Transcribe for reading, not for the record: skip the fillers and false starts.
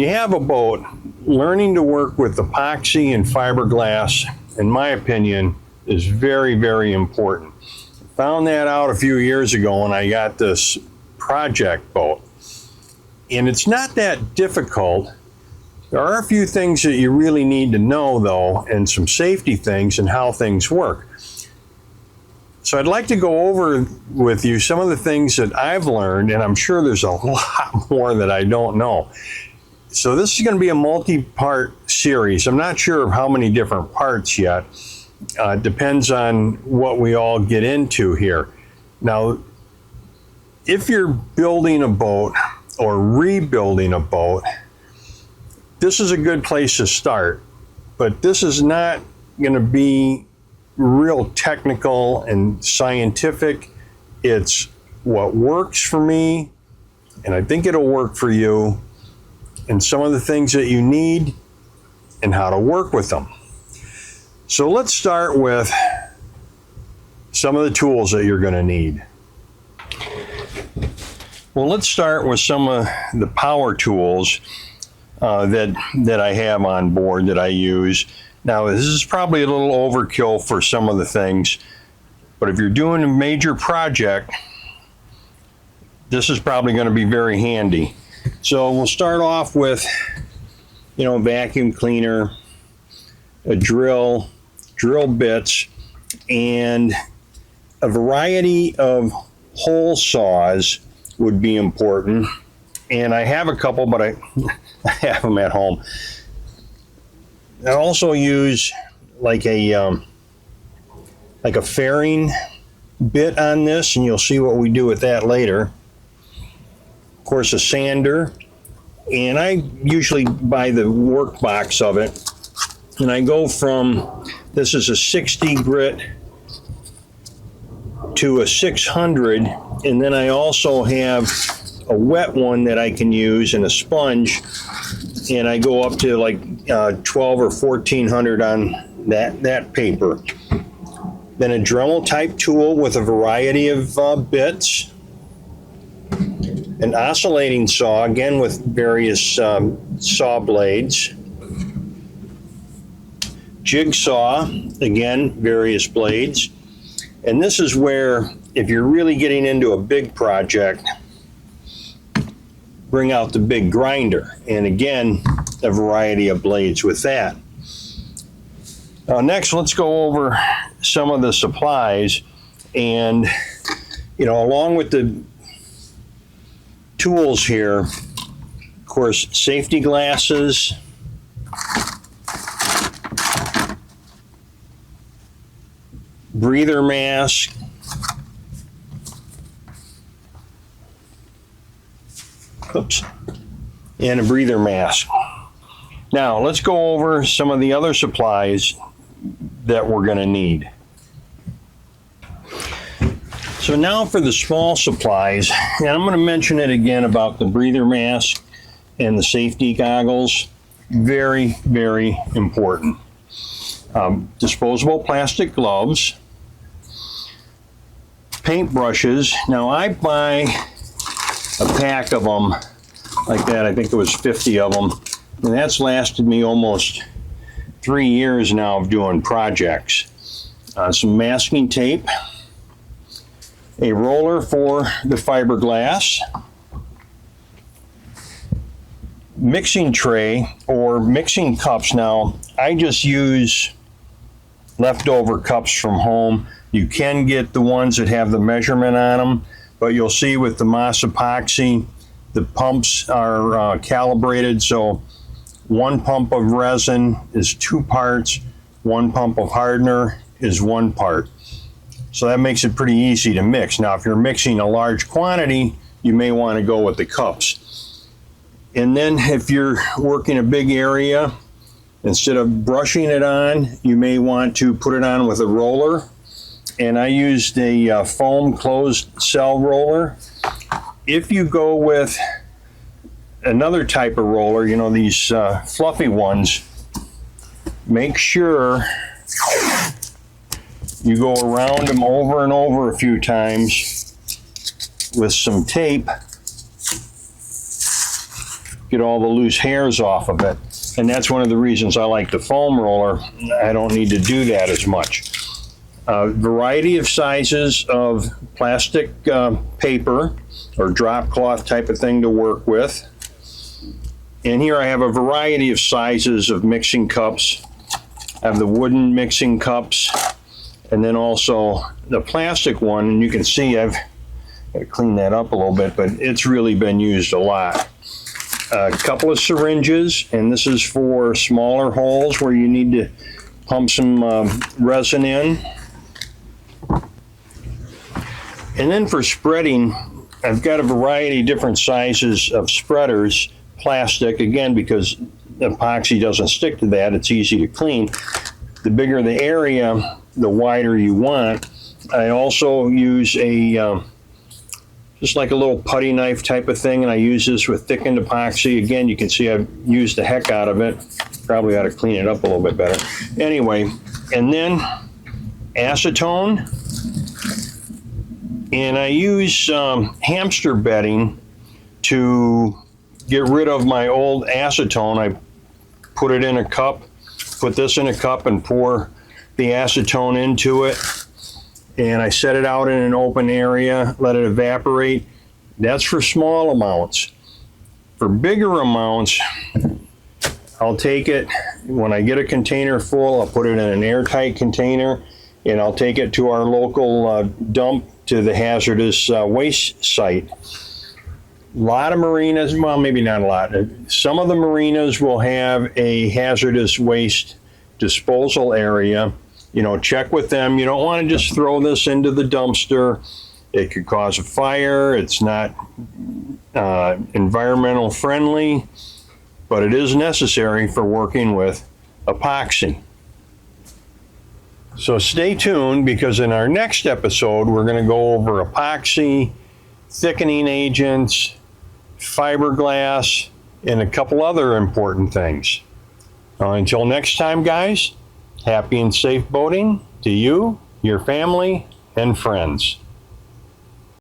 you have a boat, learning to work with epoxy and fiberglass, in my opinion, is very, very important. Found that out a few years ago when I got this project boat. And it's not that difficult. There are a few things that you really need to know, though, and some safety things and how things work. So I'd like to go over with you some of the things that I've learned, and I'm sure there's a lot more that I don't know. So this is going to be a multi-part series. I'm not sure of how many different parts yet. It depends on what we all get into here. Now, if you're building a boat or rebuilding a boat, this is a good place to start, but this is not going to be real technical and scientific. It's what works for me, and I think it'll work for you, and some of the things that you need and how to work with them. So let's start with some of the tools that you're going to need. Well, let's start with some of the power tools that I have on board that I use. Now, this is probably a little overkill for some of the things, but if you're doing a major project, this is probably going to be very handy. So we'll start off with, vacuum cleaner, a drill bits, and a variety of hole saws would be important. And I have a couple, but I have them at home. I also use like a fairing bit on this, and you'll see what we do with that later. Of course, a sander, and I usually buy the work box of it, and I go from, this is a 60 grit to a 600, and then I also have a wet one that I can use and a sponge, and I go up to like 12 or 1400 on that paper. Then a Dremel type tool with a variety of bits, an oscillating saw, again with various saw blades, jigsaw, again various blades, and this is where, if you're really getting into a big project, bring out the big grinder, and again a variety of blades with that. Next, let's go over some of the supplies, and along with the tools here, of course, safety glasses, breather mask, and a breather mask. Now let's go over some of the other supplies that we're going to need. So now for the small supplies, and I'm going to mention it again about the breather mask and the safety goggles. Very, very important. Disposable plastic gloves, paint brushes. Now I buy a pack of them like that. I think it was 50 of them, and that's lasted me almost 3 years now of doing projects. Some masking tape, a roller for the fiberglass, mixing tray or mixing cups. Now I just use leftover cups from home. You can get the ones that have the measurement on them, but you'll see with the Moss epoxy, the pumps are calibrated, so 1 pump of resin is 2 parts, 1 pump of hardener is 1 part. So that makes it pretty easy to mix. Now, if you're mixing a large quantity, you may want to go with the cups. And then if you're working a big area, instead of brushing it on, you may want to put it on with a roller. And I used a foam closed cell roller. If you go with another type of roller, these fluffy ones, make sure you go around them over and over a few times with some tape, get all the loose hairs off of it. And that's one of the reasons I like the foam roller. I don't need to do that as much. Variety of sizes of plastic paper or drop cloth type of thing to work with. And here I have a variety of sizes of mixing cups. I have the wooden mixing cups, and then also the plastic one. And you can see I've got to clean that up a little bit, but it's really been used a lot. A couple of syringes, and this is for smaller holes where you need to pump some resin in. And then for spreading, I've got a variety of different sizes of spreaders, plastic, again, because epoxy doesn't stick to that, it's easy to clean. The bigger the area, the wider you want. I also use a, just like a little putty knife type of thing, and I use this with thickened epoxy. Again, you can see I've used the heck out of it. Probably ought to clean it up a little bit better. Anyway, and then acetone. And I use hamster bedding to get rid of my old acetone. I put it in a cup, put this in a cup and pour the acetone into it. And I set it out in an open area, let it evaporate. That's for small amounts. For bigger amounts, I'll take it, when I get a container full, I'll put it in an airtight container, and I'll take it to our local dump to the hazardous waste site. A lot of marinas, well, maybe not a lot. Some of the marinas will have a hazardous waste disposal area. You know, check with them. You don't want to just throw this into the dumpster. It could cause a fire. It's not environmental friendly, but it is necessary for working with epoxy. So stay tuned, because in our next episode, we're going to go over epoxy, thickening agents, fiberglass, and a couple other important things. Until next time, guys, happy and safe boating to you, your family, and friends.